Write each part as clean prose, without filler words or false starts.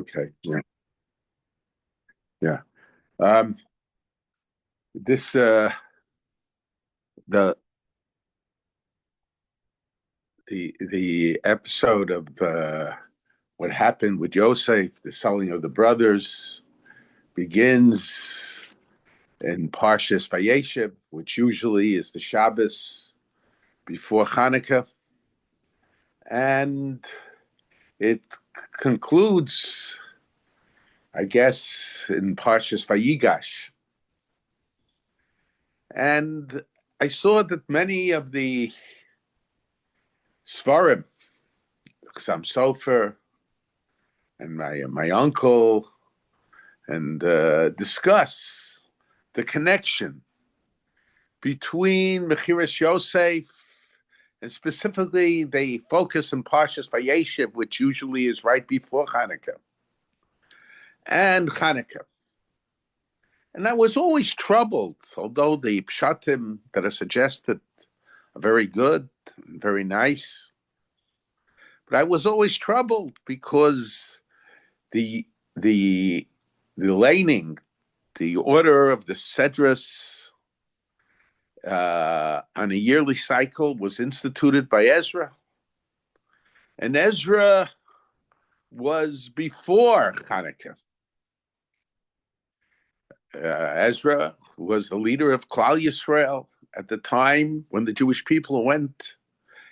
Okay. Yeah. Yeah. Um, this the the episode of what happened with Yosef, the selling of the brothers, begins in Parshas Vayigash, which usually is the Shabbos before Hanukkah, and it concludes, I guess, in Parshas Vayigash. And I saw that many of the Svarim, Chassam Sofer, and my uncle, and discuss the connection between Mechiras Yosef, and specifically they focus on Parshas Vayigash, which usually is right before Hanukkah, and Hanukkah. And I was always troubled, although the pshatim that are suggested are very good, very nice. But I was always troubled because the the laning, the order of the Sedras on a yearly cycle was instituted by Ezra. And Ezra was before Hanukkah. Ezra was the leader of Klal Yisrael at the time when the Jewish people went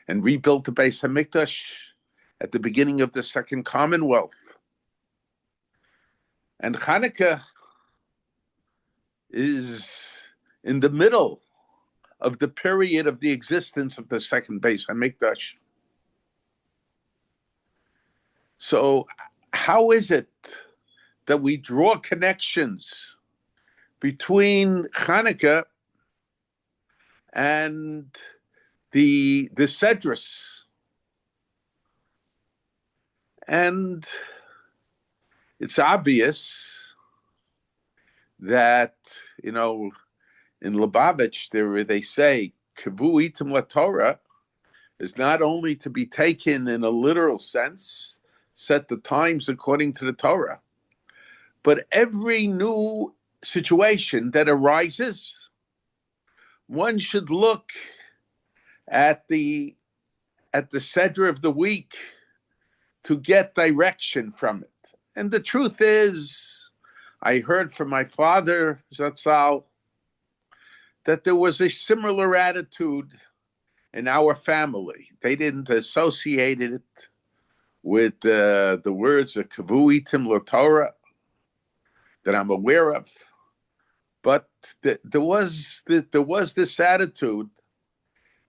and rebuilt the Beis Hamikdash at the beginning of the Second Commonwealth. And Hanukkah is in the middle of the period of the existence of the second Beis Hamikdash. So how is it that we draw connections between Hanukkah and the Sedras? And it's obvious that, in Lubavitch, they say, Kavu itim la Torah is not only to be taken in a literal sense, set the times according to the Torah, but every new situation that arises, one should look at the Seder of the week to get direction from it. And the truth is, I heard from my father, Zatzal, that there was a similar attitude in our family. They didn't associate it with the words of Kavu itim la Torah that I'm aware of, but there was this attitude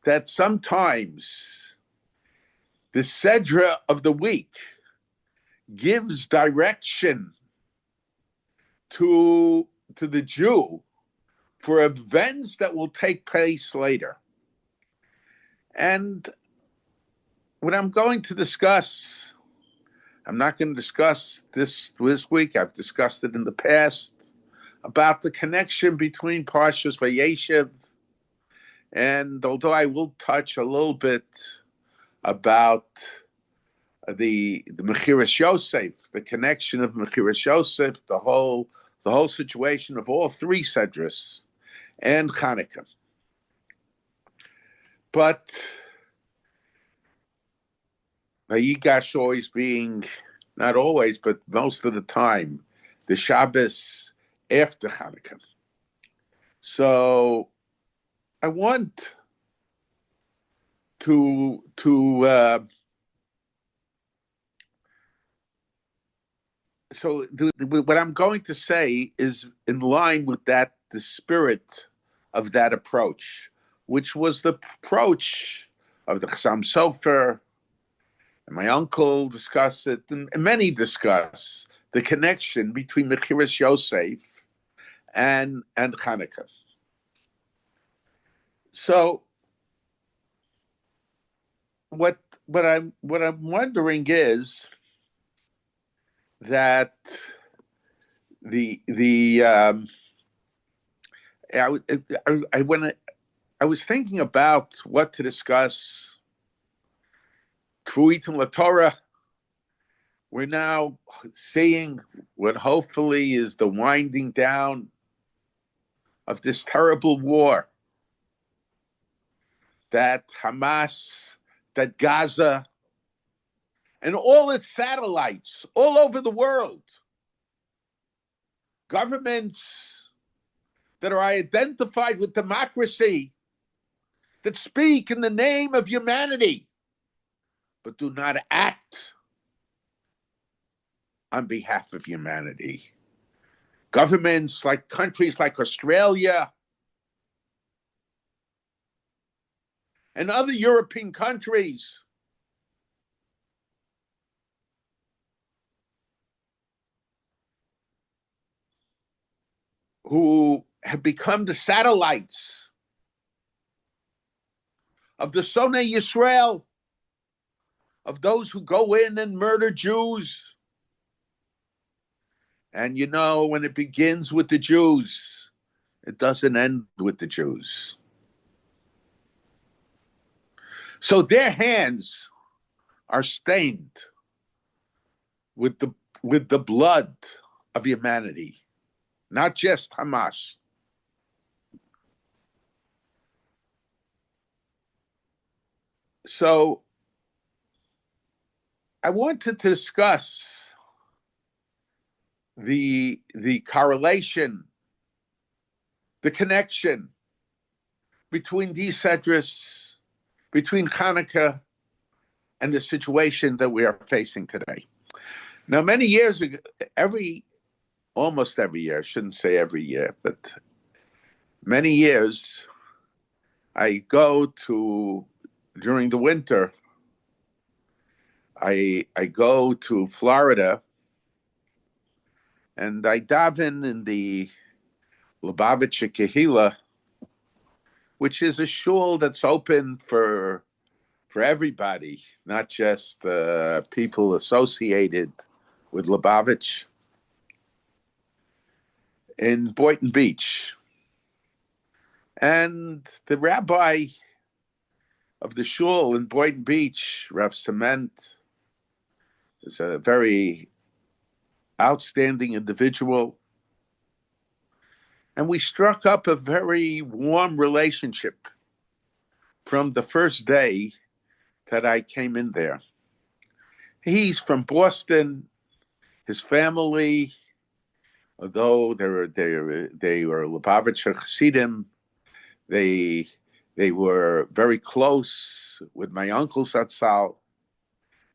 that sometimes the Sedra of the week gives direction to the Jew for events that will take place later. And what I'm going to discuss, I'm not going to discuss this week. I've discussed it in the past about the connection between Parshas Vayigash, and although I will touch a little bit about the Mechiras Yosef, the connection of Mechiras Yosef, the whole situation of all three Sedras and Hanukkah. But Vayigash always being, not always, but most of the time, the Shabbos after Hanukkah. So I want to what I'm going to say is in line with the spirit of that approach, which was the approach of the Chassam Sofer, and my uncle discussed it, and many discuss the connection between Mechiras Yosef and Hanukkah. So what I'm wondering is that I was thinking about what to discuss. Kavu itim la Torah, we're now seeing what hopefully is the winding down of this terrible war that Hamas, that Gaza, and all its satellites all over the world, governments that are identified with democracy, that speak in the name of humanity, but do not act on behalf of humanity. Governments like countries like Australia and other European countries who have become the satellites of the Sonei Yisrael, of those who go in and murder Jews. And you know, when it begins with the Jews, it doesn't end with the Jews. So their hands are stained with the blood of humanity, not just Hamas. So I want to discuss the correlation, the connection between these sedras, between Hanukkah and the situation that we are facing today. Now, many years ago, almost every year, I shouldn't say every year, but many years, I go to, during the winter, I go to Florida and I daven in the Lubavitcher Kehila, which is a shul that's open for everybody, not just people associated with Lubavitch, in Boynton Beach. And the rabbi of the shul in Boynton Beach, Rav Cement, is a very outstanding individual. And we struck up a very warm relationship from the first day that I came in there. He's from Boston. His family, although they were Lubavitcher Chassidim, they were very close with my uncle Zatzal.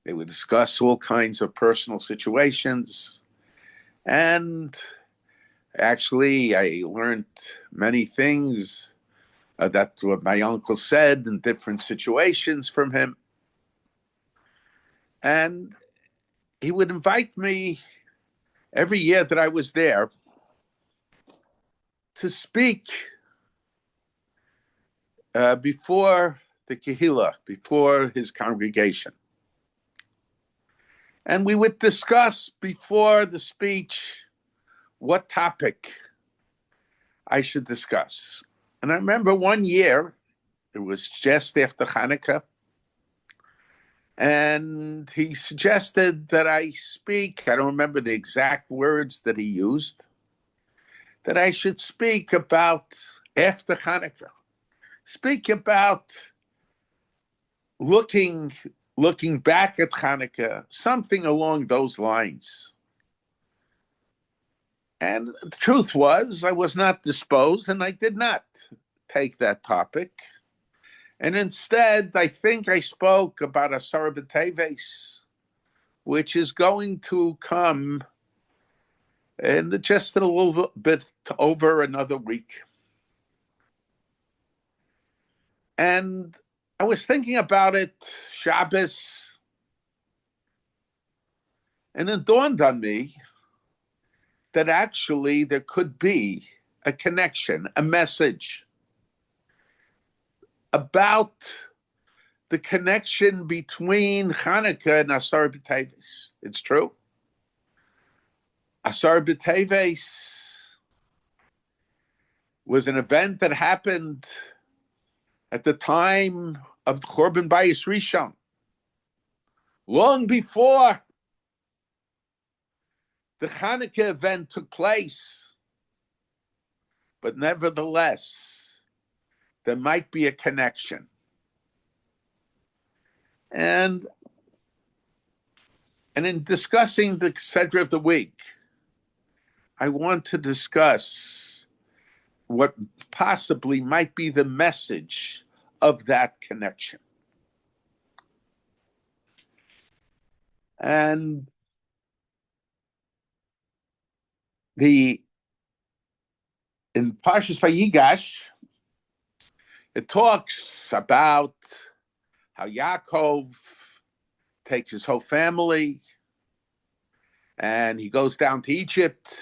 They would discuss all kinds of personal situations. And actually, I learned many things that what my uncle said in different situations from him. And he would invite me every year that I was there to speak before the Kehillah, before his congregation. And we would discuss before the speech what topic I should discuss. And I remember one year, it was just after Hanukkah, and he suggested that I speak, I don't remember the exact words that he used, that I should speak about after Hanukkah, speak about looking back at Hanukkah, something along those lines. And the truth was, I was not disposed, and I did not take that topic. And instead, I think I spoke about Asar B'Teves, which is going to come in just a little bit over another week. And I was thinking about it, Shabbos, and it dawned on me that actually there could be a connection, a message about the connection between Hanukkah and Asar B'Teves. It's true. Asar B'Teves was an event that happened at the time of the Churban Bayis Rishon, long before the Hanukkah event took place, but nevertheless, there might be a connection. And in discussing the Seder of the week, I want to discuss what possibly might be the message of that connection. And in Parshas Vayigash, it talks about how Yaakov takes his whole family and he goes down to Egypt,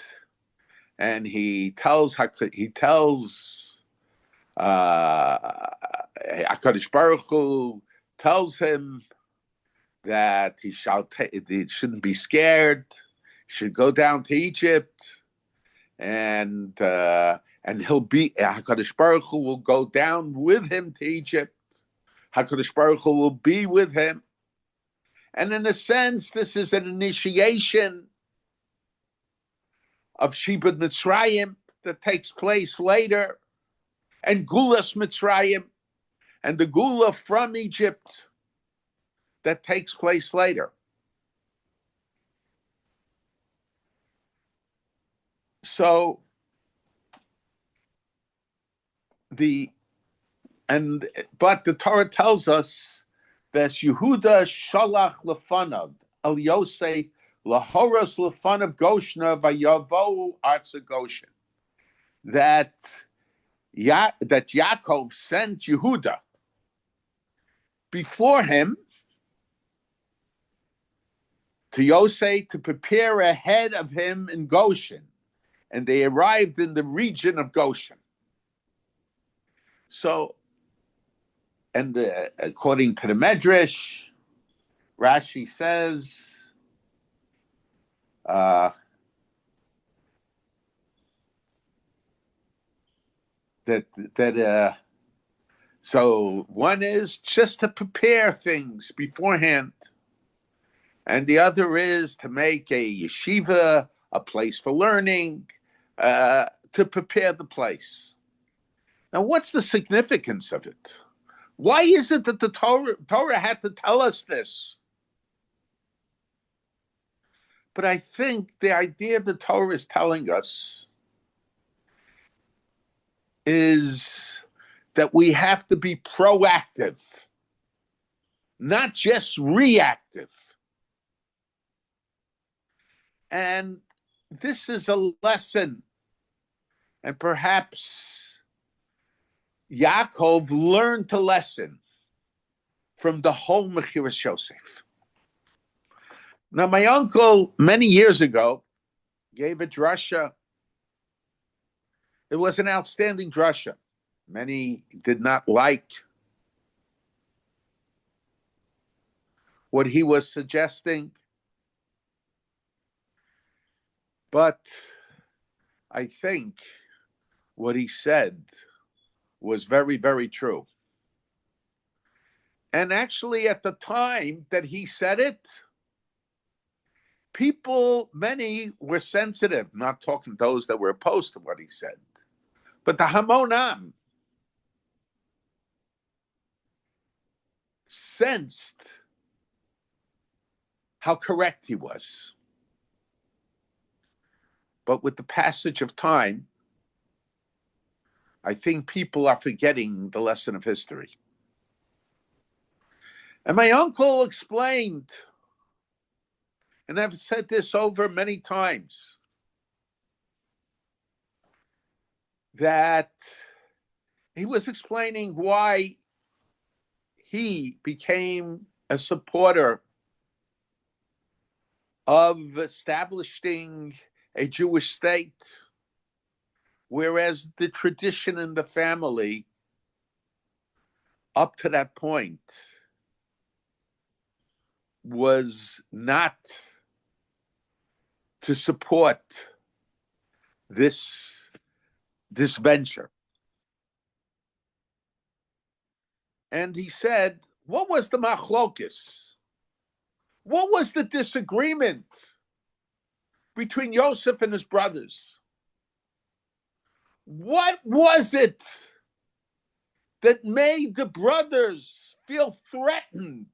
and he tells HaKadosh Baruch Hu tells him that he shouldn't be scared. He should go down to Egypt, and HaKadosh Baruch Hu will go down with him to Egypt. HaKadosh Baruch Hu will be with him, and in a sense, this is an initiation of Shibud Mitzrayim that takes place later, and Gulas Mitzrayim, and the Gula from Egypt that takes place later. So but the Torah tells us that Yehuda shalach lefanav el Yosef lahoras lefanav Goshna vayavo arza Goshen, that Yaakov sent Yehuda before him to Yosef to prepare ahead of him in Goshen, and they arrived in the region of Goshen. So, and according to the Medrash, Rashi says so one is just to prepare things beforehand, and the other is to make a yeshiva, a place for learning, to prepare the place. Now, what's the significance of it? Why is it that the Torah had to tell us this? But I think the idea the Torah is telling us is that we have to be proactive, not just reactive. And this is a lesson, and perhaps Yaakov learned a lesson from the whole Mechiras Yosef. Now, my uncle, many years ago, gave a drasha. It was an outstanding drasha. Many did not like what he was suggesting, but I think what he said was very, very true. And actually, at the time that he said it, many were sensitive, not talking those that were opposed to what he said, but the Hamonam sensed how correct he was. But with the passage of time, I think people are forgetting the lesson of history. And my uncle explained, and I've said this over many times, that he was explaining why he became a supporter of establishing a Jewish state, whereas the tradition in the family up to that point was not to support this venture. And he said, what was the machlokis? What was the disagreement between Yosef and his brothers. What was it that made the brothers feel threatened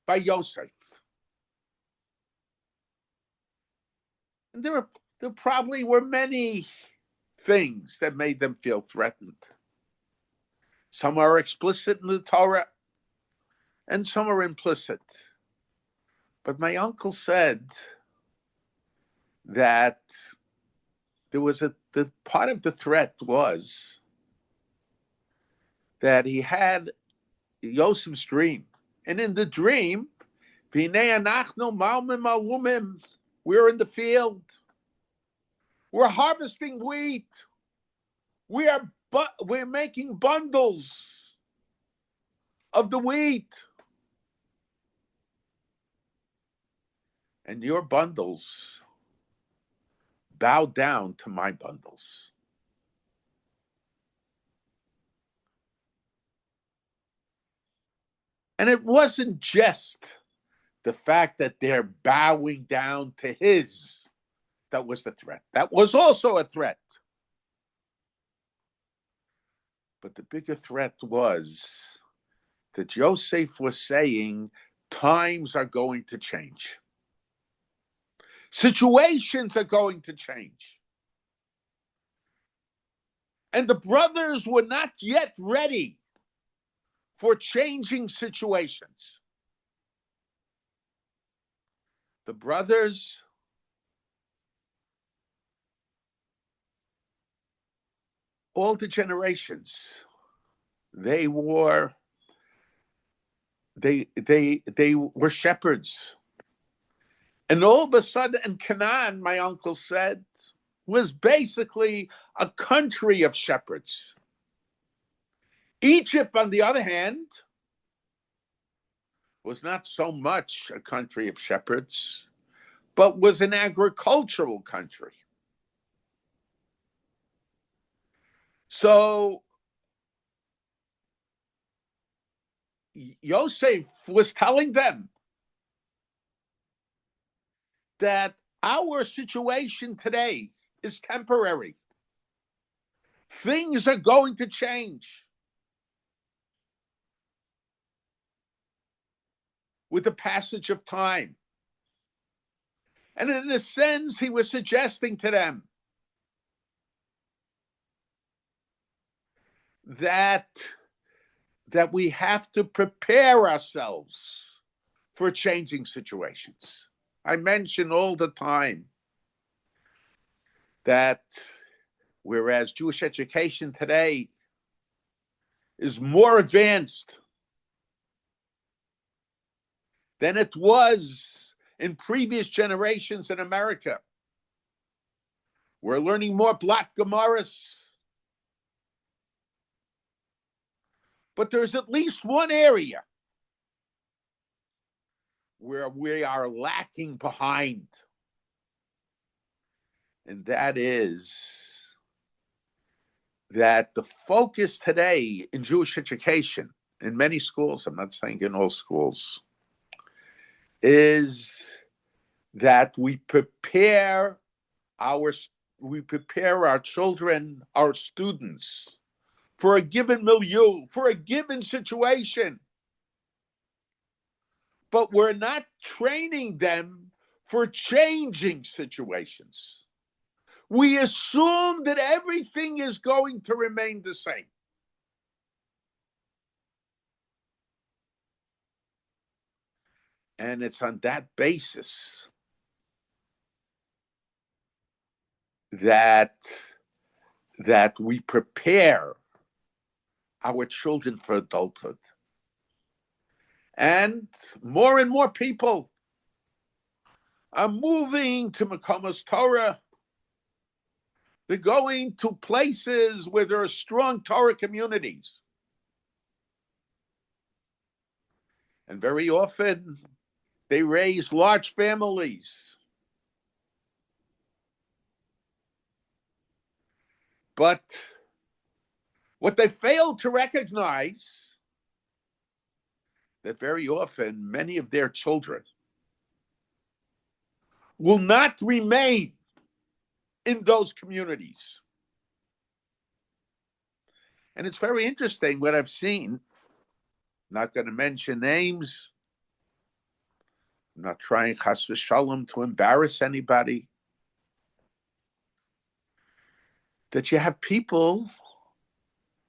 by Yosef? And there probably were many things that made them feel threatened. Some are explicit in the Torah, and some are implicit. But my uncle said that there was the part of the threat was that he had Yosef's dream. And in the dream, we're in the field. We're harvesting wheat. We're making bundles of the wheat. And your bundles bow down to my bundles. And it wasn't just the fact that they're bowing down to his that was the threat. That was also a threat. But the bigger threat was that Yosef was saying times are going to change. Situations are going to change. And the brothers were not yet ready for changing situations. The brothers all the generations, they were shepherds. And all of a sudden, and Canaan, my uncle said, was basically a country of shepherds. Egypt, on the other hand, was not so much a country of shepherds, but was an agricultural country. So Yosef was telling them that our situation today is temporary. Things are going to change with the passage of time. And in a sense, he was suggesting to them that we have to prepare ourselves for changing situations. I mention all the time that whereas Jewish education today is more advanced than it was in previous generations in America, we're learning more Blat Gemaras. But there's at least one area where we are lacking behind. And that is that the focus today in Jewish education, in many schools, I'm not saying in all schools, is that we prepare our children, our students, for a given milieu, for a given situation. But we're not training them for changing situations. We assume that everything is going to remain the same. And it's on that basis that we prepare our children for adulthood. And more people are moving to Makomos Torah. They're going to places where there are strong Torah communities. And very often, they raise large families. But what they fail to recognize that very often many of their children will not remain in those communities. And it's very interesting what I've seen. Not going to mention names. I'm not trying, chas v'shalom, to embarrass anybody. That you have people,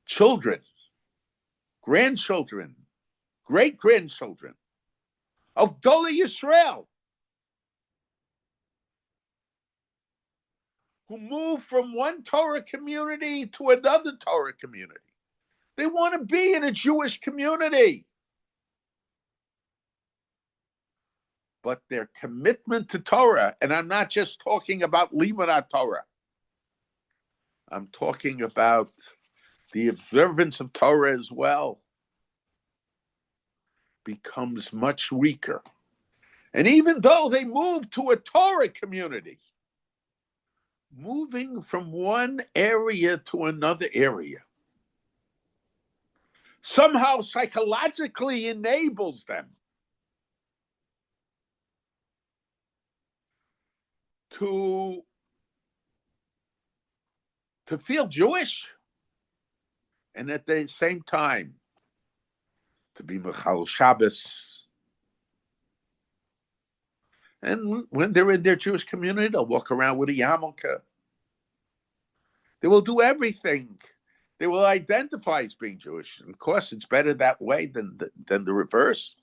children, grandchildren, great-grandchildren of Gdolei Yisrael who move from one Torah community to another Torah community. They want to be in a Jewish community. But their commitment to Torah, and I'm not just talking about Limud Torah, I'm talking about the observance of Torah as well, becomes much weaker. And even though they move to a Torah community, moving from one area to another area somehow psychologically enables them to feel Jewish, and at the same time to be Mechal Shabbos. And when they're in their Jewish community, they'll walk around with a yarmulke. They will do everything. They will identify as being Jewish. And of course, it's better that way than the reverse.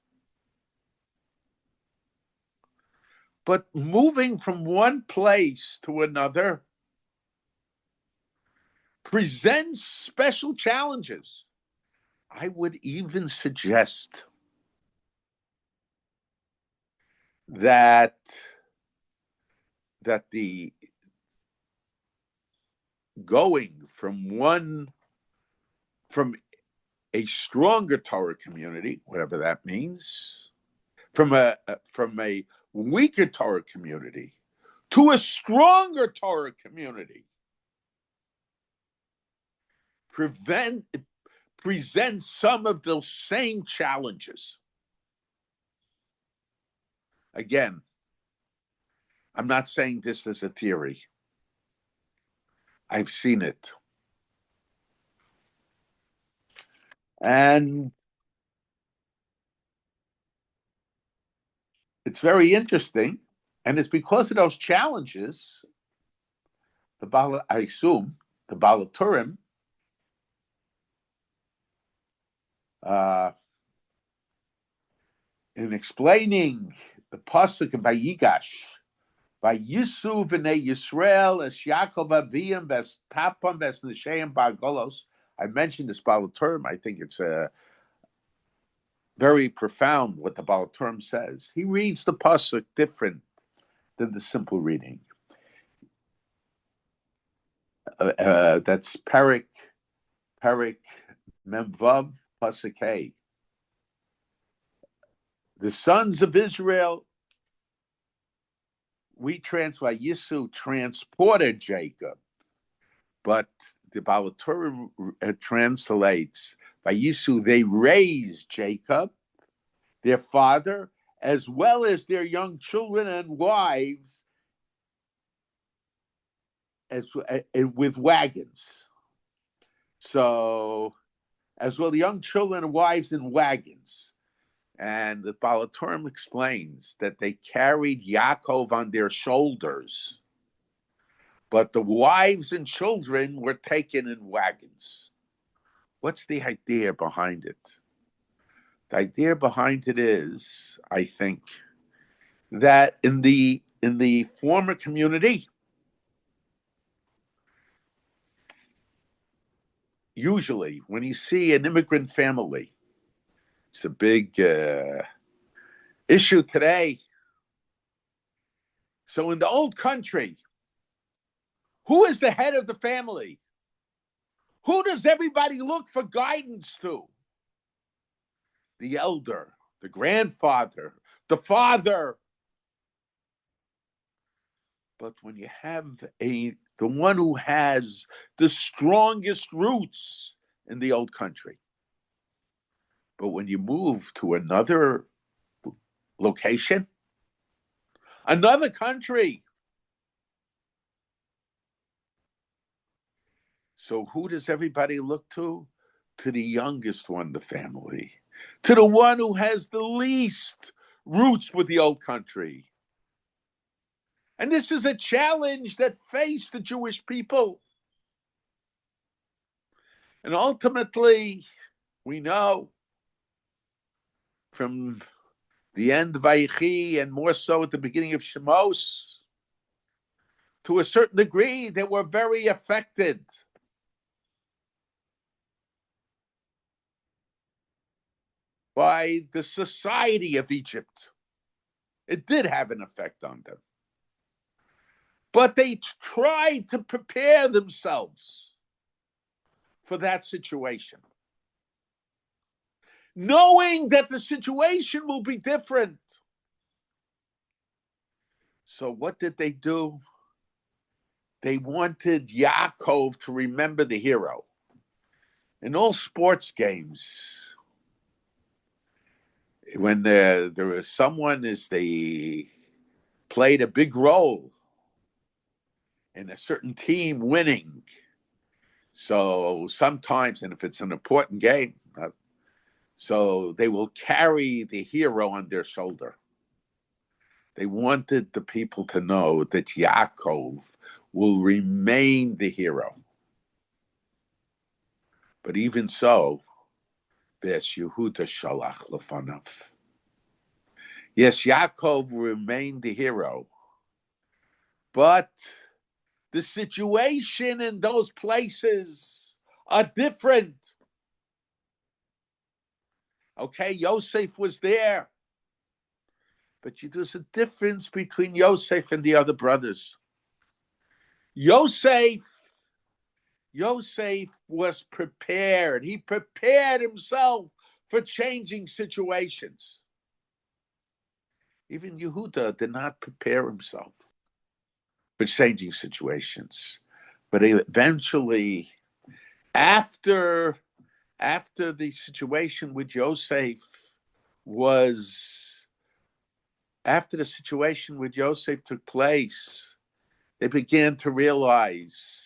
But moving from one place to another presents special challenges. I would even suggest that the going from a stronger Torah community, whatever that means, from a weaker Torah community to a stronger Torah community, presents some of those same challenges. Again, I'm not saying this as a theory. I've seen it. And it's very interesting. And it's because of those challenges, I assume, the Baal Turim, in explaining the pasuk of Vayigash, Vayisu v'nei Yisrael es Yaakov aviyim ves tapam ves nesheim ba'golos. I mentioned this Baal Turim. I think it's very profound what the Baal Turim says. He reads the pasuk different than the simple reading. That's Perik Memvav pasuk Hey. The sons of Israel, we Yisu transported Jacob, but the Baal Turim translates Vayisu, they raised Jacob, their father, as well as their young children and wives, with wagons. So, as well, the young children and wives in wagons. And the Baal Turim explains that they carried Yaakov on their shoulders, but the wives and children were taken in wagons. What's the idea behind it? The idea behind it is, I think, that in the former community, usually when you see an immigrant family, it's a big issue today. So in the old country, who is the head of the family? Who does everybody look for guidance to? The elder, the grandfather, the father. But when you have the one who has the strongest roots in the old country, but when you move to another location, another country. So who does everybody look to? To the youngest one in the family, to the one who has the least roots with the old country. And this is a challenge that faced the Jewish people. And ultimately, we know from the end of Vayigash and more so at the beginning of Shemos, to a certain degree, they were very affected by the society of Egypt. It did have an effect on them. But they tried to prepare themselves for that situation, knowing that the situation will be different. So what did they do? They wanted Yaakov to remember the hero. In all sports games, when there was someone they played a big role in a certain team winning. So sometimes, and if it's an important game, so they will carry the hero on their shoulder. They wanted the people to know that Yaakov will remain the hero. But even so, there's Yehuda Shalach Lefanav. Yes, Yaakov remained the hero, but the situation in those places are different. Okay, Yosef was there, but there's a difference between Yosef and the other brothers. Yosef was prepared. He prepared himself for changing situations. Even Yehuda did not prepare himself for changing situations. But eventually, after the situation with Yosef took place, they began to realize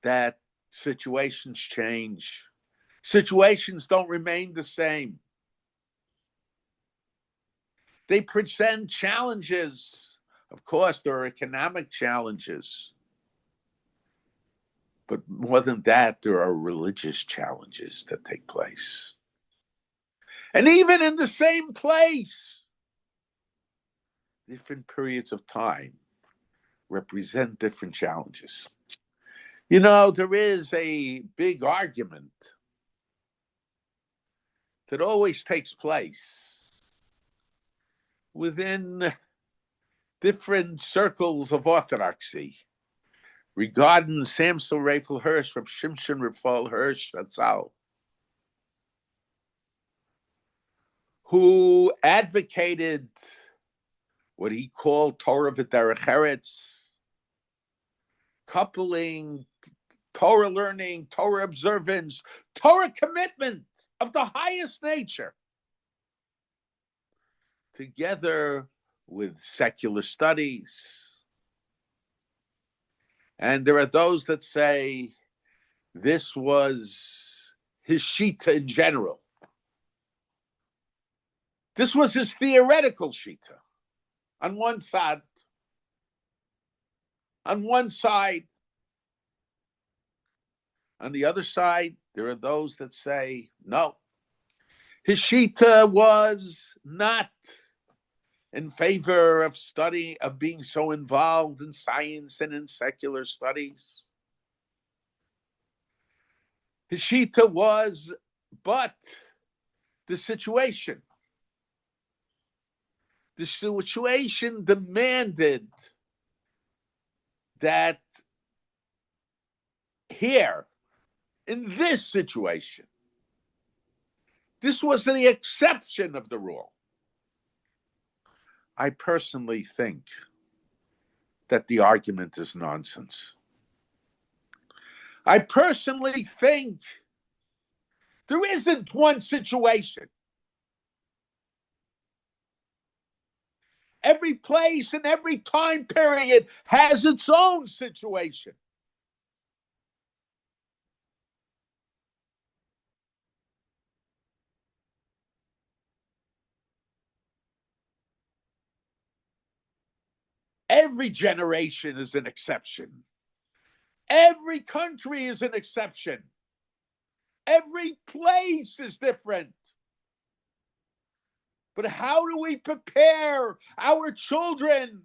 that situations change. Situations don't remain the same. They present challenges. Of course, there are economic challenges. But more than that, there are religious challenges that take place. And even in the same place, different periods of time represent different challenges. There is a big argument that always takes place within different circles of orthodoxy regarding Samson Raphael Hirsch from Shimshon Raphael Hirsch Zatzal, who advocated what he called Torah v'derech eretz, coupling Torah learning, Torah observance, Torah commitment of the highest nature, together with secular studies. And there are those that say this was his shita in general. This was his theoretical shita. On one side, on the other side, there are those that say, no, his shita was not in favor of being so involved in science and in secular studies. His shita was, but the situation demanded that here, in this situation, this was the exception of the rule. I personally think that the argument is nonsense. I personally think there isn't one situation. Every place and every time period has its own situation. Every generation is an exception. Every country is an exception. Every place is different. But how do we prepare our children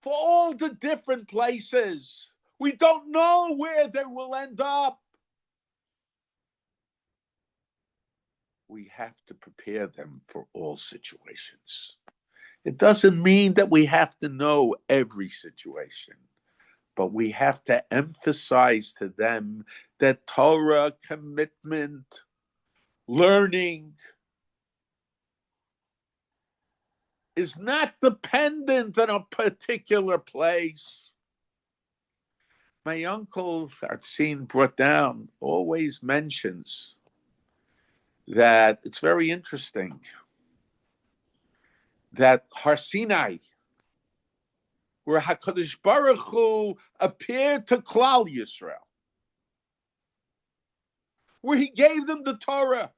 for all the different places? We don't know where they will end up. We have to prepare them for all situations. It doesn't mean that we have to know every situation, but we have to emphasize to them that Torah, commitment, learning is not dependent on a particular place. My uncle, I've seen brought down, always mentions that it's very interesting that Har Sinai, where HaKadosh Baruch Hu appeared to Klal Yisrael, where he gave them the Torah.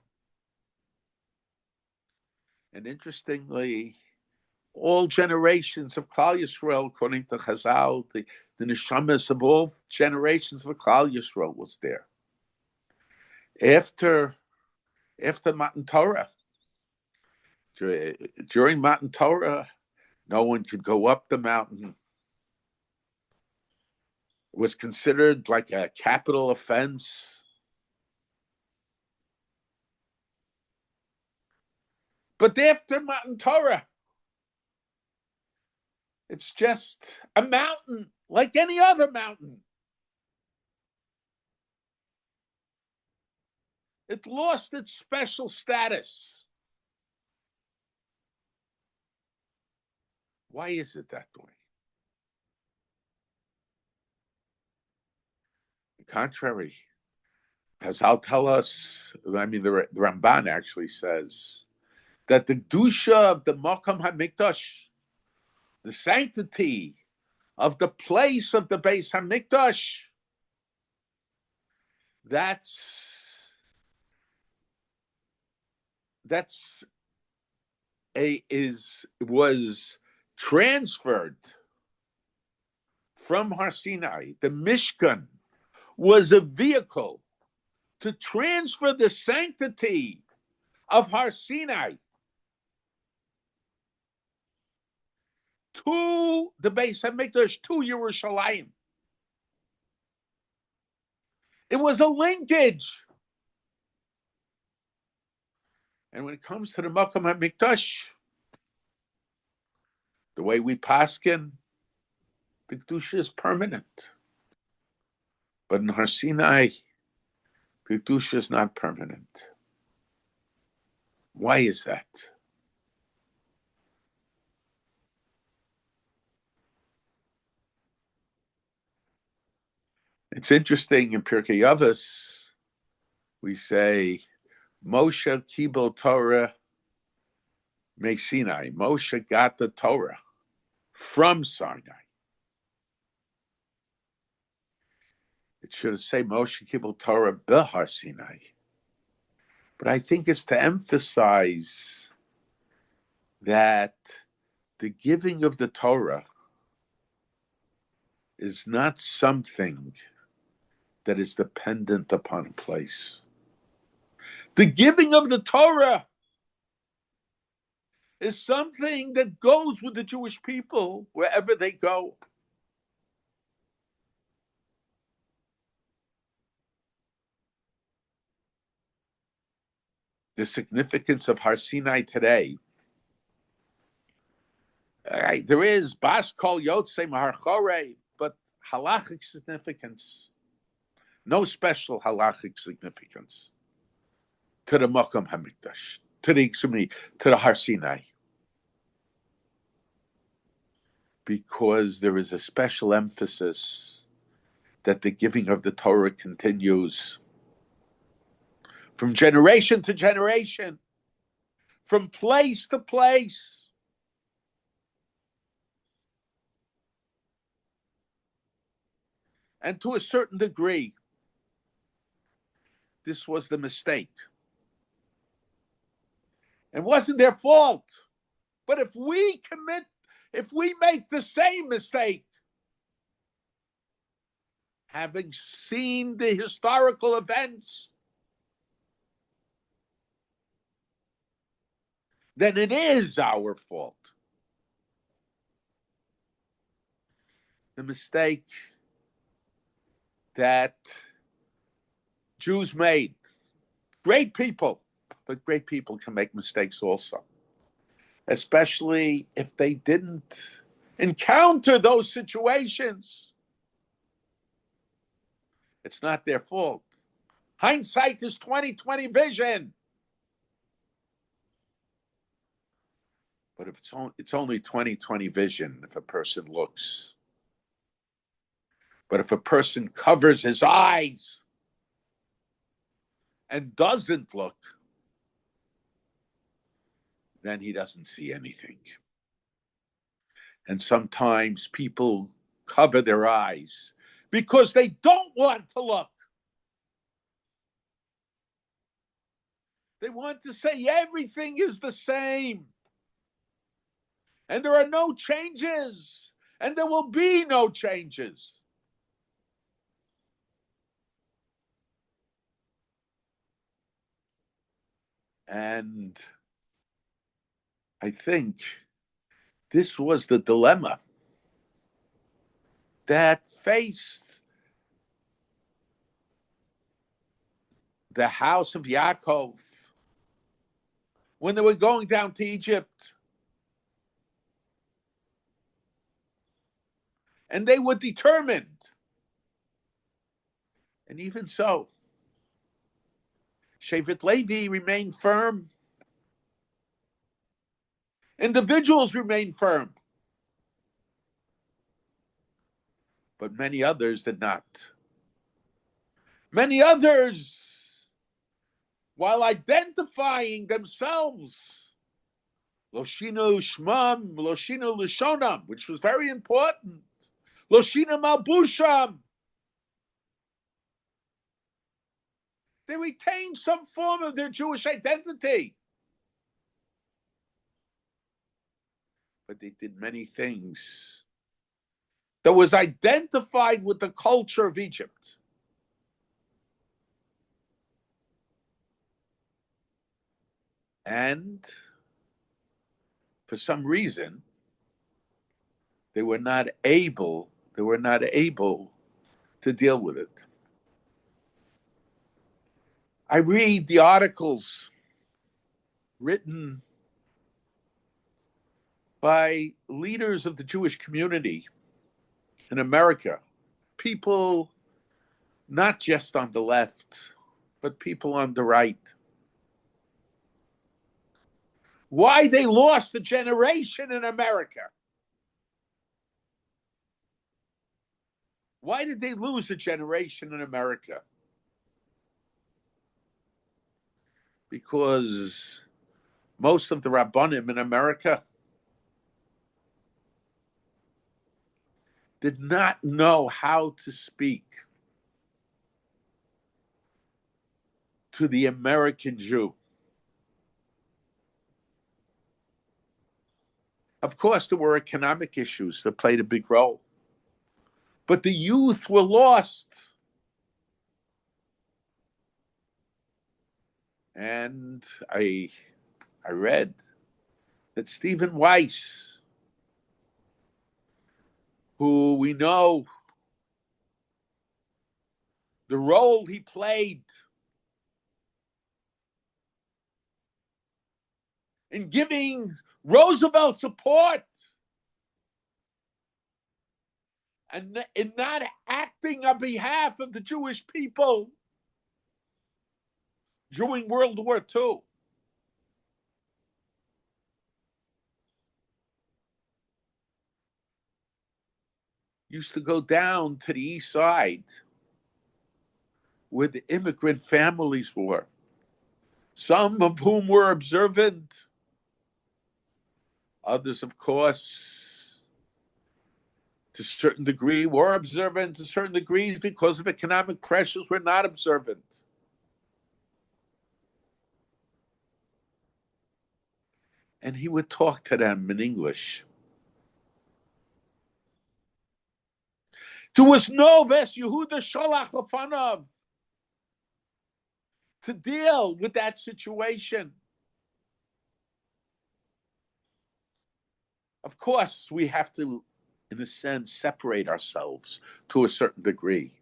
And interestingly, all generations of Klal Yisrael, according to Chazal, the neshamas of all generations of Klal Yisrael was there. After Matan Torah, during Matan Torah, no one could go up the mountain. It was considered like a capital offense. But after Matan Torah, it's just a mountain like any other mountain. It lost its special status. Why is it that way? The contrary. As I'll tell us, the Ramban actually says that the Kedusha of the Makam HaMikdash, the sanctity of the place of the Beis HaMikdash, was transferred from Har Sinai. The Mishkan was a vehicle to transfer the sanctity of Har Sinai to the Beis HaMikdash, to Yerushalayim. It was a linkage. And when it comes to the Makam HaMikdash, the way we paskin, the Kedusha is permanent. But in Har Sinai, the Kedusha is not permanent. Why is that? It's interesting in Pirkei Avos, we say, Moshe Kibel Torah Me Sinai. Moshe got the Torah from Sinai. It should say Moshe Kibel Torah Behar Sinai. But I think it's to emphasize that the giving of the Torah is not something that is dependent upon a place. The giving of the Torah is something that goes with the Jewish people wherever they go. The significance of Har Sinai today. Right, there is Bas Kol Yotzei Mahar Chorei, but halachic significance. No special halachic significance to the Makam HaMikdash, to the Har Sinai. Because there is a special emphasis that the giving of the Torah continues from generation to generation, from place to place. And to a certain degree, this was the mistake. It wasn't their fault. But if we make the same mistake, having seen the historical events, then it is our fault. The mistake that Jews made, great people, but great people can make mistakes also, especially if they didn't encounter those situations. It's not their fault. Hindsight is 20/20 vision. But if it's only 20/20 vision if a person looks. But if a person covers his eyes and doesn't look, then he doesn't see anything. And sometimes people cover their eyes because they don't want to look. They want to say everything is the same. And there are no changes. And there will be no changes. And I think this was the dilemma that faced the house of Yaakov when they were going down to Egypt. And they were determined. And even so, Shevet Levi remained firm. Individuals remained firm. But many others did not. Many others, while identifying themselves, Loshinu Shmam, Loshinu Lishonam, which was very important, Loshinu Malbusham, they retained some form of their Jewish identity. But they did many things that was identified with the culture of Egypt. And for some reason, they were not able to deal with it. I read the articles written by leaders of the Jewish community in America, people not just on the left, but people on the right. Why they lost a generation in America. Why did they lose a generation in America? Because most of the Rabbanim in America did not know how to speak to the American Jew. Of course, there were economic issues that played a big role. But the youth were lost. And I read that Stephen Weiss, who we know the role he played in giving Roosevelt support and in not acting on behalf of the Jewish people during World War II. Used to go down to the east side where the immigrant families were, some of whom were observant, others, of course, To a certain degree, we're observant. To certain degrees, because of economic pressures, we're not observant. And he would talk to them in English. There was no Ves Yehuda Sholach Lefanav to deal with that situation. Of course, we have to, in a sense, separate ourselves to a certain degree.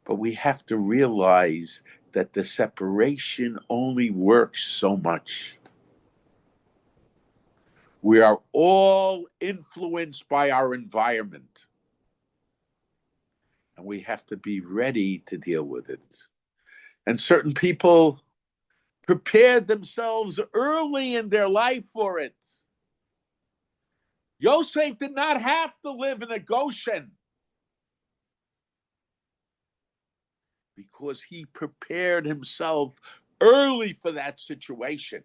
But we have to realize that the separation only works so much. We are all influenced by our environment. And we have to be ready to deal with it. And certain people prepared themselves early in their life for it. Yosef did not have to live in a Goshen because he prepared himself early for that situation.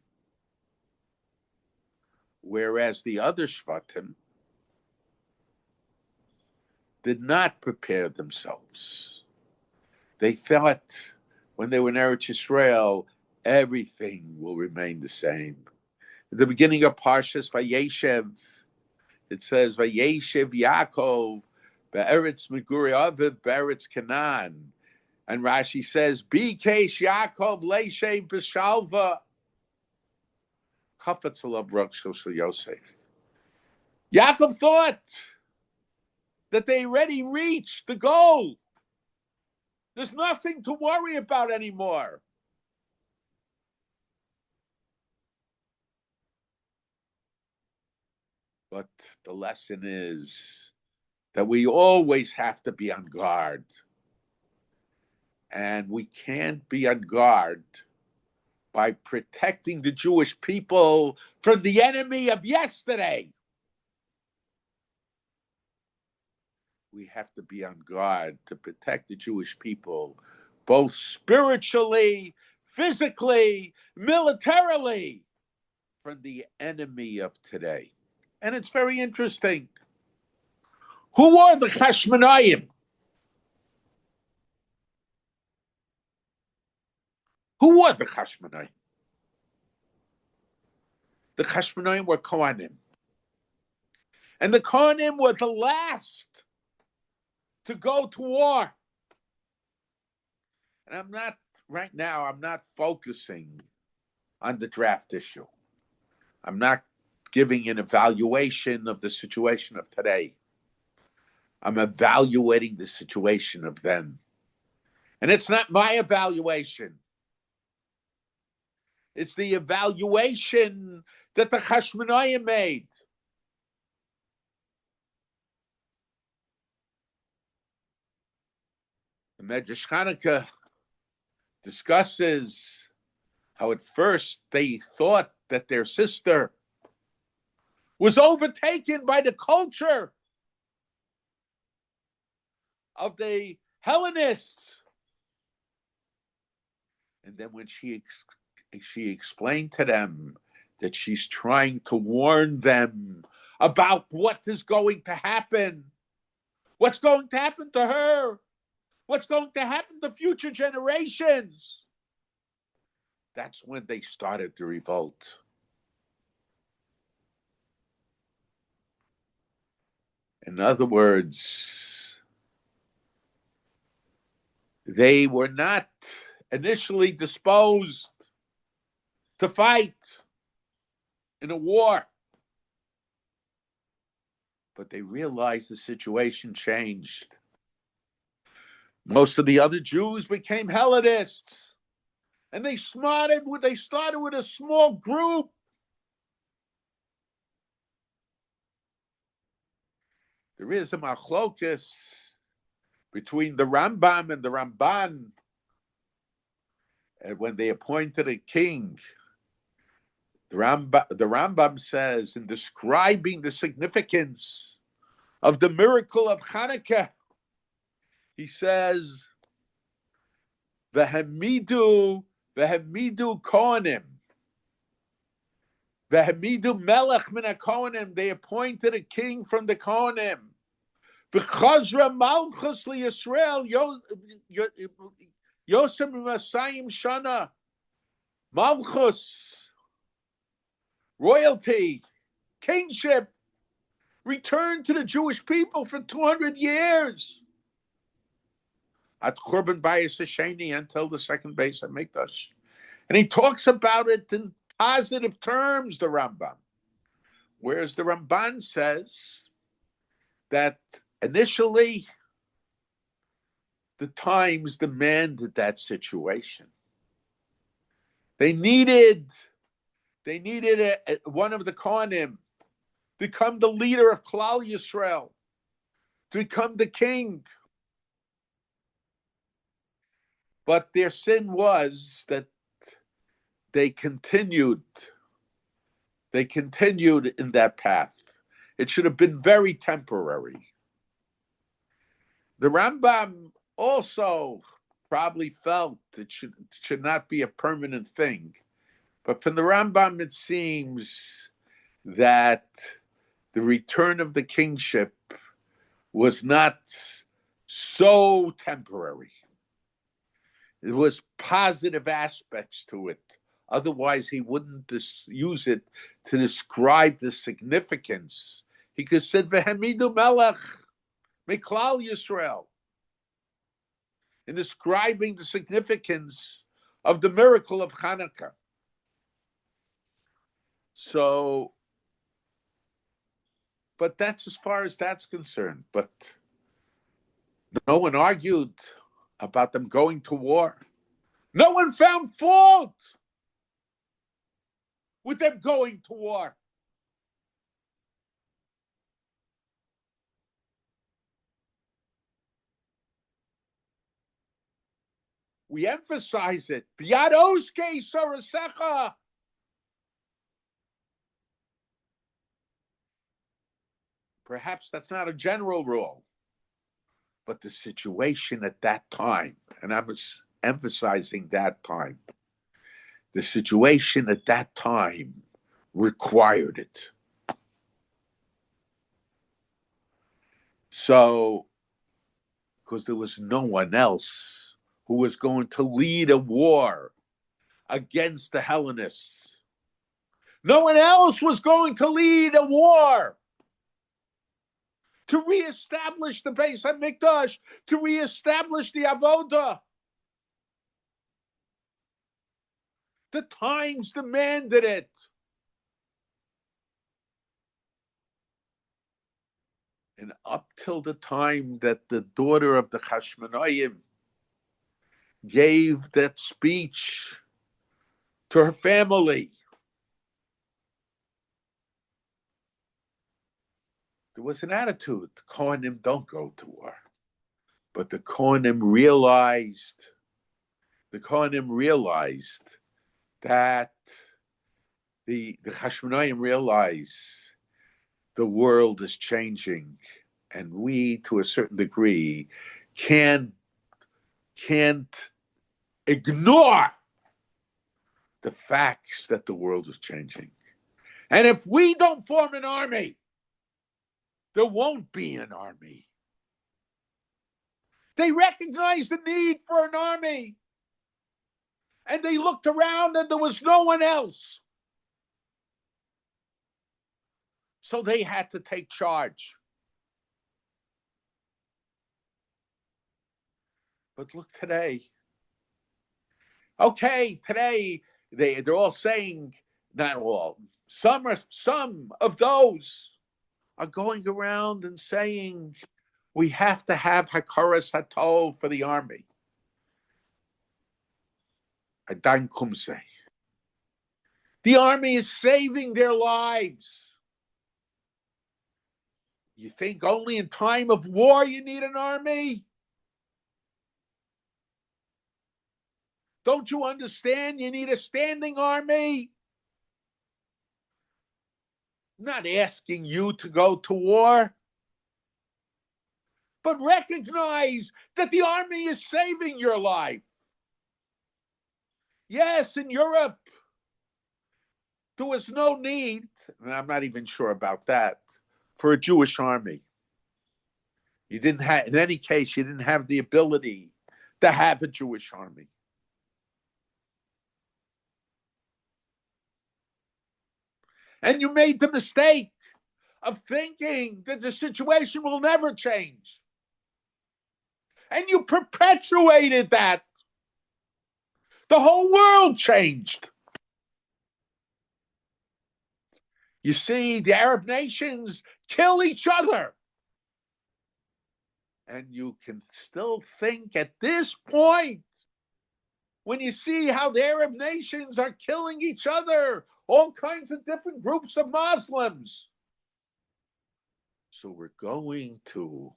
Whereas the other Shvatim did not prepare themselves. They thought when they were in Eretz Yisrael, everything will remain the same. At the beginning of Parshas Vayeshev, it says, Vayeshev Yaakov, Be'eretz Meguri Aviv, Be'eretz Canaan. And Rashi says, Bikesh Yaakov Leishev B'shalva. Chafetz alav Roksho Shel Yosef. Yaakov thought that they already reached the goal. There's nothing to worry about anymore. But the lesson is that we always have to be on guard. And we can't be on guard by protecting the Jewish people from the enemy of yesterday. We have to be on guard to protect the Jewish people, both spiritually, physically, militarily, from the enemy of today. And it's very interesting. Who are the Chashmonaim? Who were the Chashmonaim? The Chashmonaim were Kohanim. And the Kohanim were the last to go to war. And I'm not focusing on the draft issue. I'm not giving an evaluation of the situation of today. I'm evaluating the situation of then. And it's not my evaluation. It's the evaluation that the Chashmonaim made. The Medrash Chanukah discusses how at first they thought that their sister was overtaken by the culture of the Hellenists. And then when she explained to them that she's trying to warn them about what is going to happen, what's going to happen to her, what's going to happen to future generations, that's when they started the revolt. In other words, they were not initially disposed to fight in a war, but they realized the situation changed. Most of the other Jews became Hellenists, and they started with a small group. There is a machlokas between the Rambam and the Ramban. And when they appointed a king, the Rambam says, in describing the significance of the miracle of Hanukkah, he says, V'hamidu Kohanim. Vehemidu melech min haKohanim. They appointed a king from the Kohanim. V'chazra malchus liYisrael Yosef Masayim Shana. Malchus, royalty, kingship, returned to the Jewish people for 200 years. At Churban Bayis Hasheni, until the second Beis Hamikdash. And he talks about it in positive terms, the Rambam. Whereas the Ramban says that initially the times demanded that situation. They needed one of the Kohanim to become the leader of Klal Yisrael, to become the king. But their sin was that they continued in that path. It should have been very temporary. The Rambam also probably felt it should not be a permanent thing. But from the Rambam, it seems that the return of the kingship was not so temporary. There was positive aspects to it. Otherwise, he wouldn't use it to describe the significance. He could have said, Vehemidu melech miklal Yisrael, in describing the significance of the miracle of Hanukkah. So, but that's as far as that's concerned. But no one argued about them going to war. No one found fault with them going to war. We emphasize it. B'yad oskei sarasecha. Perhaps that's not a general rule, but the situation at that time, and I was emphasizing that time, the situation at that time required it. So, because there was no one else who was going to lead a war against the Hellenists. No one else was going to lead a war to reestablish the Beis HaMikdash, to reestablish the Avodah. The times demanded it. And up till the time that the daughter of the Chashmonaim gave that speech to her family, there was an attitude. The Kohanim don't go to war. But the Kohanim realized that the Chashmonaim realized the world is changing, and we, to a certain degree, can't ignore the facts that the world is changing. And if we don't form an army, there won't be an army. They recognized the need for an army. And they looked around and there was no one else. So they had to take charge. But look today. Okay, today they're all saying, not all, some of those are going around and saying we have to have Hakaras Hatov for the army. Adan Kumse. The army is saving their lives. You think only in time of war you need an army? Don't you understand you need a standing army? I'm not asking you to go to war, but recognize that the army is saving your life. Yes, in Europe, there was no need, and I'm not even sure about that, for a Jewish army. You didn't have, in any case, you didn't have the ability to have a Jewish army. And you made the mistake of thinking that the situation will never change. And you perpetuated that. The whole world changed. You see, the Arab nations kill each other. And you can still think at this point, when you see how the Arab nations are killing each other, all kinds of different groups of Muslims. So we're going to,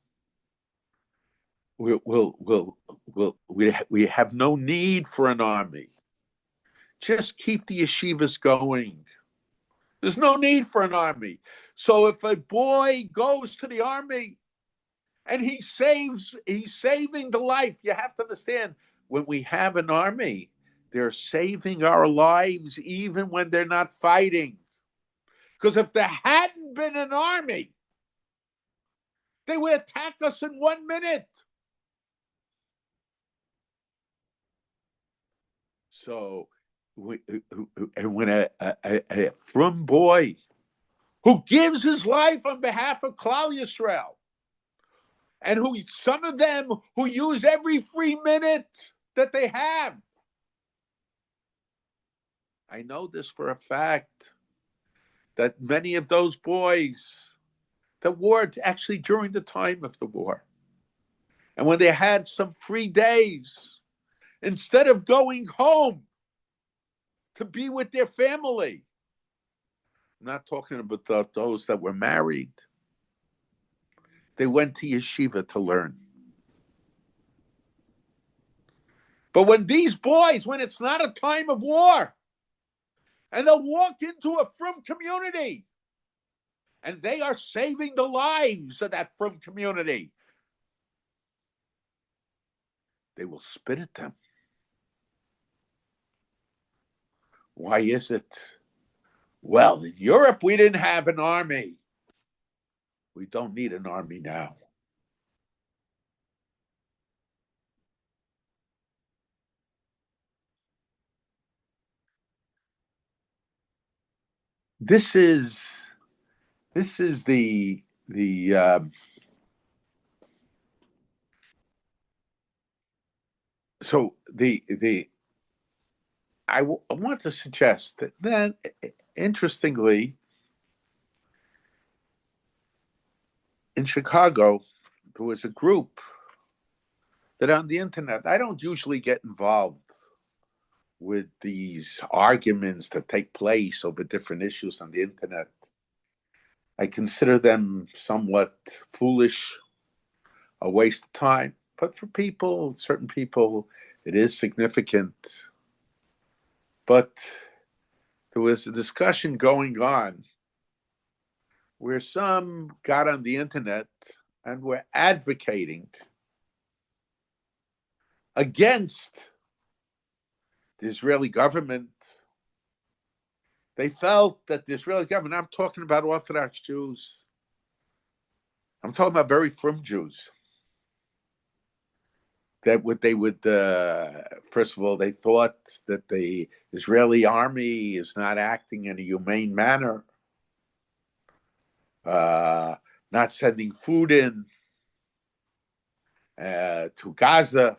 we have no need for an army. Just keep the yeshivas going. There's no need for an army. So if a boy goes to the army and he's saving the life, you have to understand, when we have an army, they're saving our lives even when they're not fighting. Because if there hadn't been an army, they would attack us in 1 minute. So when a frum boy who gives his life on behalf of Klal Yisrael, and who some of them who use every free minute that they have, I know this for a fact, that many of those boys that war actually during the time of the war, and when they had some free days, instead of going home to be with their family, I'm not talking about those that were married, they went to yeshiva to learn. But when these boys, when it's not a time of war, and they'll walk into a frum community, and they are saving the lives of that frum community, they will spit at them. Why is it? Well, in Europe, we didn't have an army. We don't need an army now. This is the so the I want to suggest that then, interestingly, in Chicago, there was a group that on the internet, I don't usually get involved with these arguments that take place over different issues on the internet. I consider them somewhat foolish, a waste of time. But for people, certain people, it is significant. But there was a discussion going on where some got on the internet and were advocating against the Israeli government. They felt that the Israeli government, I'm talking about Orthodox Jews, I'm talking about very frum Jews, that first of all, they thought that the Israeli army is not acting in a humane manner, not sending food in to Gaza.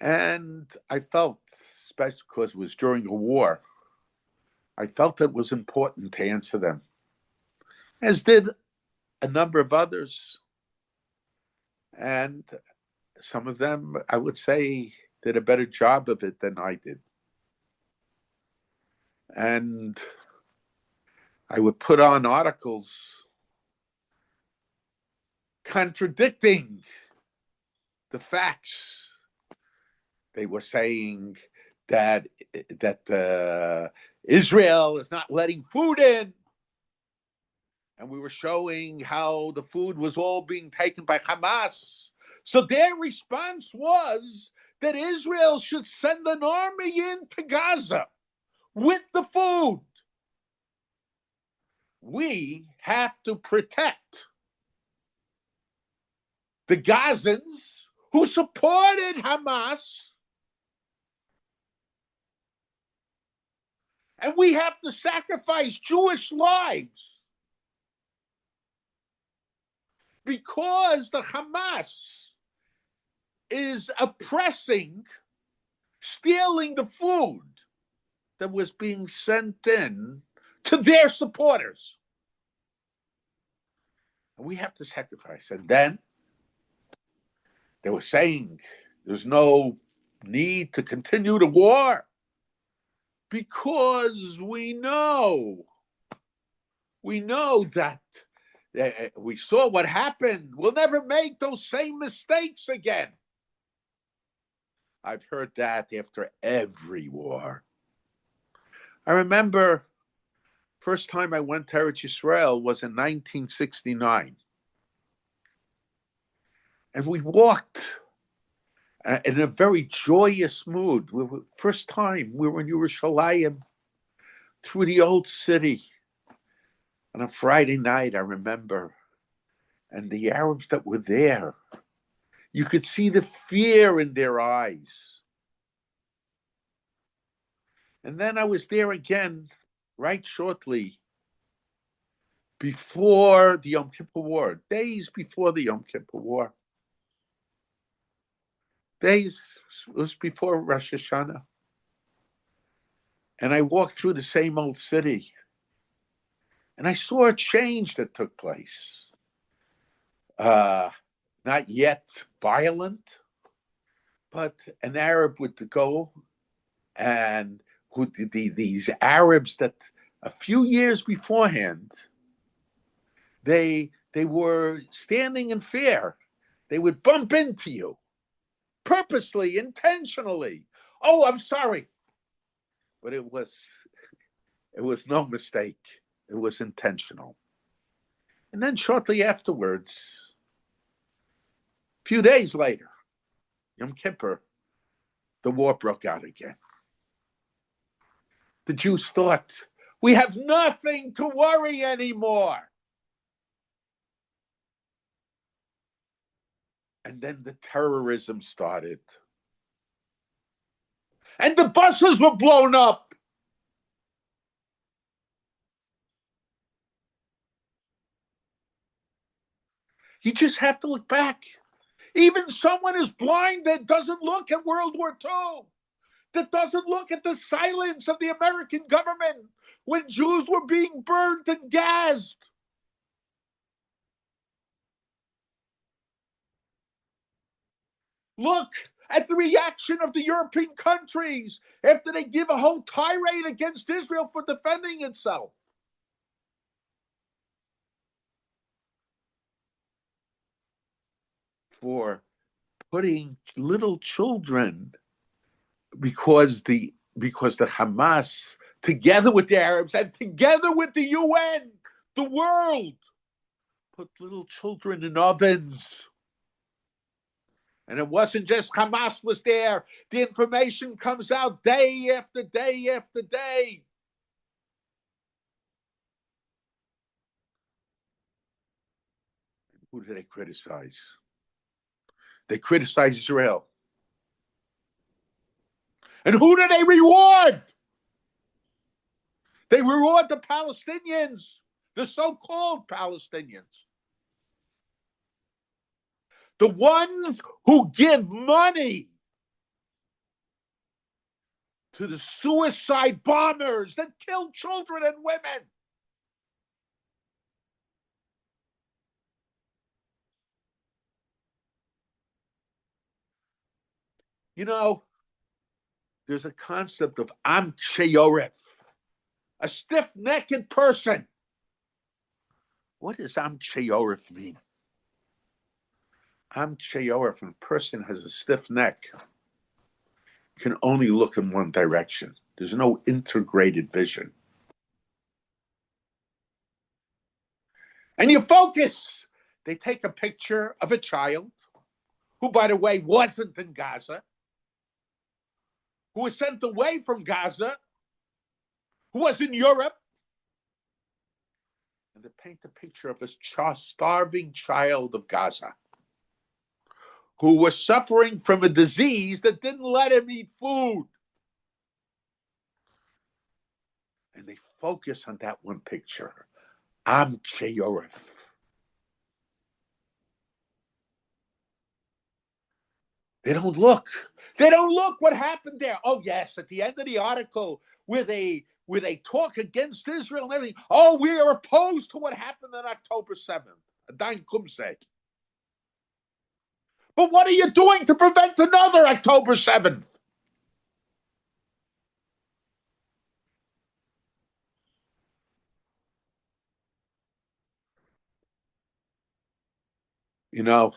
And I felt, especially because it was during a war, I felt it was important to answer them, as did a number of others. And some of them, I would say, did a better job of it than I did. And I would put on articles contradicting the facts. They were saying that Israel is not letting food in. And we were showing how the food was all being taken by Hamas. So their response was that Israel should send an army into Gaza. with the food. We have to protect the Gazans who supported Hamas, and we have to sacrifice Jewish lives because the Hamas is oppressing, stealing the food that was being sent in to their supporters. And we have to sacrifice. And then they were saying there's no need to continue the war because we know that we saw what happened. We'll never make those same mistakes again. I've heard that after every war. I remember first time I went to Eretz Yisrael was in 1969. And we walked in a very joyous mood. First time we were in Yerushalayim, through the old city. On a Friday night, I remember. And the Arabs that were there, you could see the fear in their eyes. And then I was there again, right shortly before the Yom Kippur War, days before the Yom Kippur War. It was before Rosh Hashanah. And I walked through the same old city. And I saw a change that took place. Not yet violent, but an Arab would go and these Arabs that a few years beforehand, they were standing in fear. They would bump into you purposely, intentionally. Oh, I'm sorry. But it was no mistake. It was intentional. And then shortly afterwards, a few days later, Yom Kippur, the war broke out again. The Jews thought, we have nothing to worry anymore. And then the terrorism started. And the buses were blown up. You just have to look back. Even someone is blind that doesn't look at World War II, that doesn't look at the silence of the American government when Jews were being burned and gassed. Look at the reaction of the European countries after they give a whole tirade against Israel for defending itself. For putting little children, because the Hamas, together with the Arabs and together with the UN, the world, put little children in ovens. And it wasn't just Hamas was there. The information comes out day after day after day. Who do they criticize? They criticize Israel. And who do they reward? They reward the Palestinians, the so-called Palestinians. The ones who give money to the suicide bombers that kill children and women. You know, there's a concept of Am Sheyoref, a stiff-necked person. What does Am Sheyoref mean? Am Sheyoref, when a person has a stiff neck, can only look in one direction. There's no integrated vision. And you focus. They take a picture of a child who, by the way, wasn't in Gaza, who was sent away from Gaza, who was in Europe, and they paint a picture of a starving child of Gaza who was suffering from a disease that didn't let him eat food. And they focus on that one picture. Am Cheyoref. They don't look. They don't look what happened there. Oh, yes, at the end of the article, where they talk against Israel and everything. Oh, we are opposed to what happened on October 7th. Adain Kumse. But what are you doing to prevent another October 7th? You know,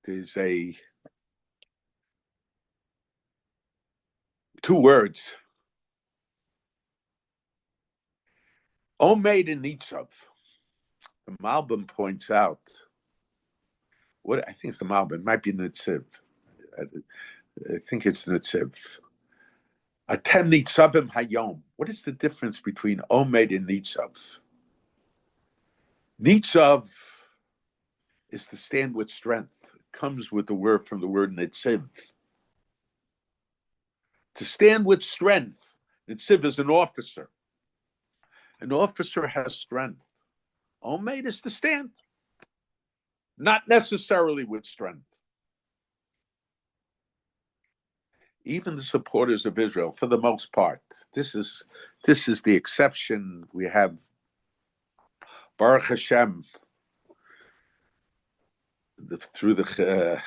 there's two words. Omeid and Nitzav. The Malbim points out, what I think it's the Malbim, it might be Nitziv. I think it's Nitziv. Atem Nitzavim Hayom. What is the difference between Omeid and Nitzav? Nitzav is to stand with strength. It comes with the word from the word Nitziv. To stand with strength. Nitziv is an officer. An officer has strength. Omeid is to stand. Not necessarily with strength. Even the supporters of Israel, for the most part, this is the exception. We have Baruch Hashem, through the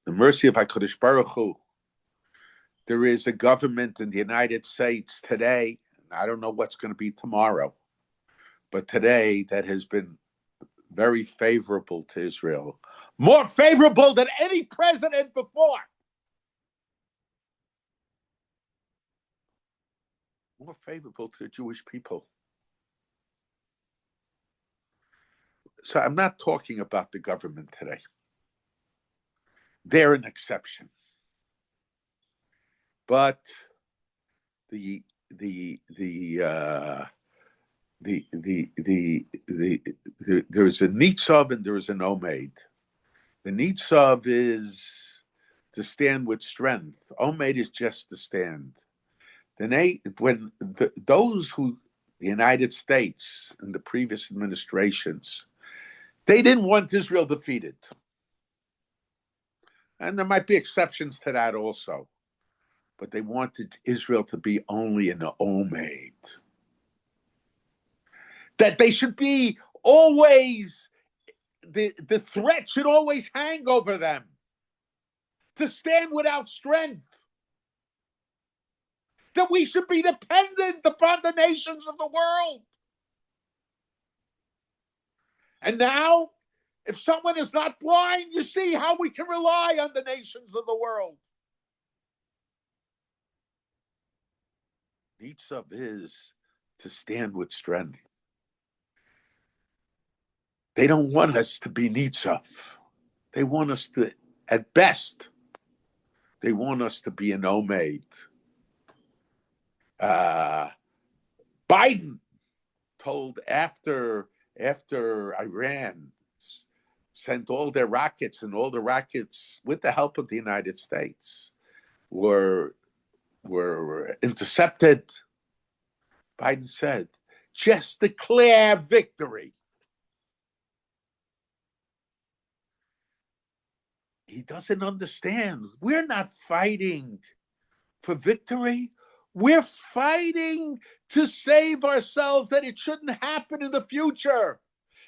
mercy of HaKadosh Baruch Hu, there is a government in the United States today, and I don't know what's going to be tomorrow, but today that has been very favorable to Israel, more favorable than any president before. More favorable to the Jewish people. So I'm not talking about the government today. They're an exception. But there's a Nitzav and there is an Omeid. The Nitzav is to stand with strength. Omeid is just to stand. Those who, the United States and the previous administrations, they didn't want Israel defeated. And there might be exceptions to that also. But they wanted Israel to be only an Omeid. That they should be always, the threat should always hang over them. To stand without strength. That we should be dependent upon the nations of the world. And now, if someone is not blind, you see how we can rely on the nations of the world. Nitzav is to stand with strength. They don't want us to be Nitzav. They want us to, at best, they want us to be an Omeid. Biden told after Iran sent all their rockets, and all the rockets, with the help of the United States, were intercepted. Biden said, just declare victory. He doesn't understand. We're not fighting for victory. We're fighting to save ourselves, that it shouldn't happen in the future.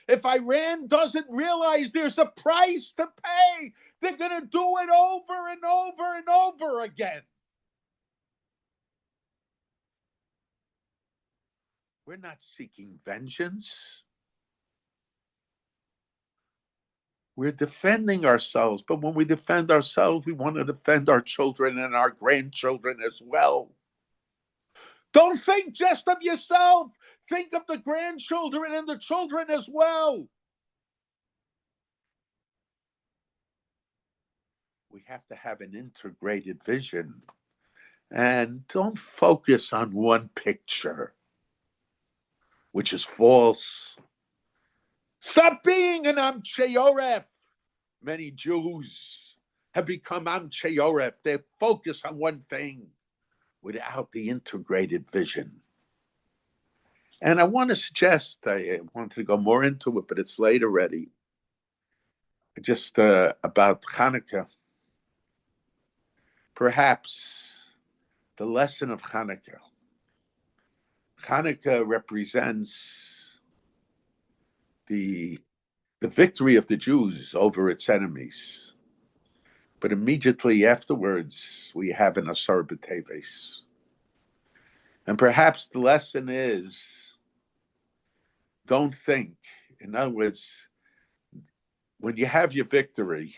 If Iran doesn't realize there's a price to pay, they're going to do it over and over and over again. We're not seeking vengeance. We're defending ourselves. But when we defend ourselves, we want to defend our children and our grandchildren as well. Don't think just of yourself. Think of the grandchildren and the children as well. We have to have an integrated vision. And don't focus on one picture. which is false. Stop being an Amchei Oref. Many Jews have become Amchei Oref. They focus on one thing without the integrated vision. And I want to suggest, I wanted to go more into it, but it's late already, just about Hanukkah. Perhaps the lesson of Hanukkah. Hanukkah represents the victory of the Jews over its enemies. But immediately afterwards, we have an Asar B'Teves. And perhaps the lesson is, don't think. In other words, when you have your victory,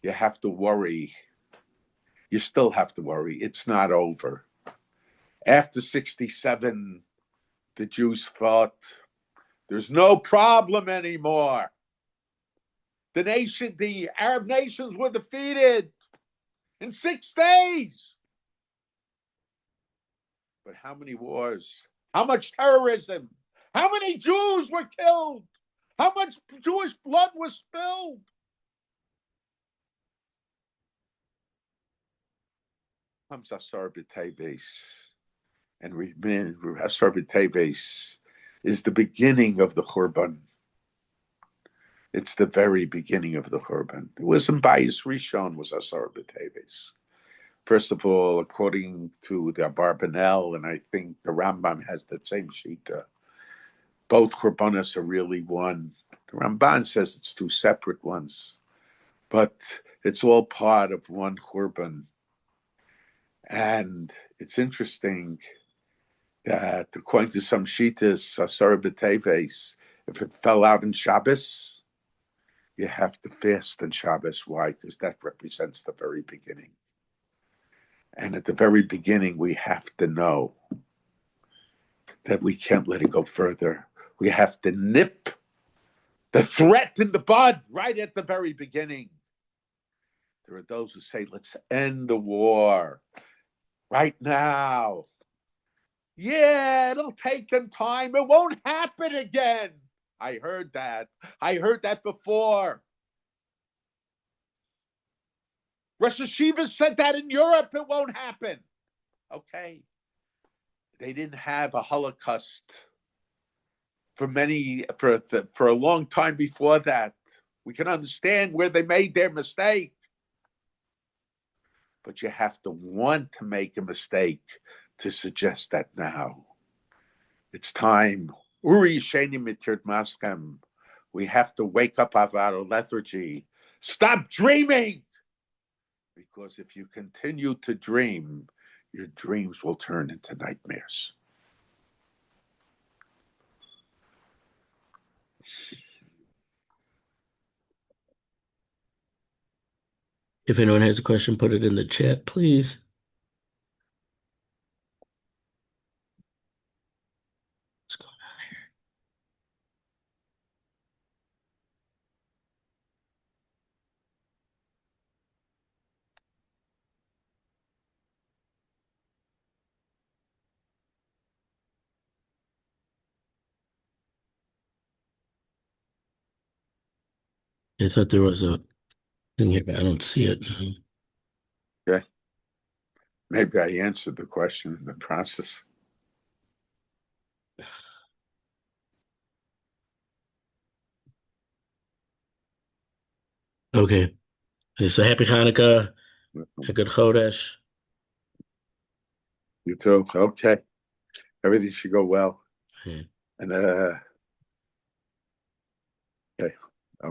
you have to worry. You still have to worry. It's not over. After 67, the Jews thought, there's no problem anymore. The Arab nations were defeated in 6 days. But how many wars? How much terrorism? How many Jews were killed? How much Jewish blood was spilled? Comes Asar B'Teves. And Asar B'Teves is the beginning of the Churban. It's the very beginning of the Churban. It wasn't Bayis Rishon, was Asar B'Teves. First of all, according to the Abarbanel, and I think the Rambam has the same shita, both Churbanos are really one. The Ramban says it's 2 separate ones, but it's all part of one Churban. And it's interesting that according to some shitas, Asar B'Teves, if it fell out in Shabbos, you have to fast on Shabbos. Why? Because that represents the very beginning. And at the very beginning, we have to know that we can't let it go further. We have to nip the threat in the bud right at the very beginning. There are those who say, let's end the war right now. Yeah, it'll take them time. It won't happen again. I heard that. I heard that before. Rosh Hashiva said that in Europe, it won't happen. Okay. They didn't have a Holocaust for a long time before that. We can understand where they made their mistake. But you have to want to make a mistake to suggest that now. It's time. Uri Sheni Mitir Maskem. We have to wake up out of our lethargy. Stop dreaming! Because if you continue to dream, your dreams will turn into nightmares. If anyone has a question, put it in the chat, please. What's going on here? I thought there was a thing here, but I don't see it. Okay. Maybe I answered the question in the process. Okay. So happy Hanukkah, a good Chodesh. You too. Okay. Everything should go well. Yeah. And okay.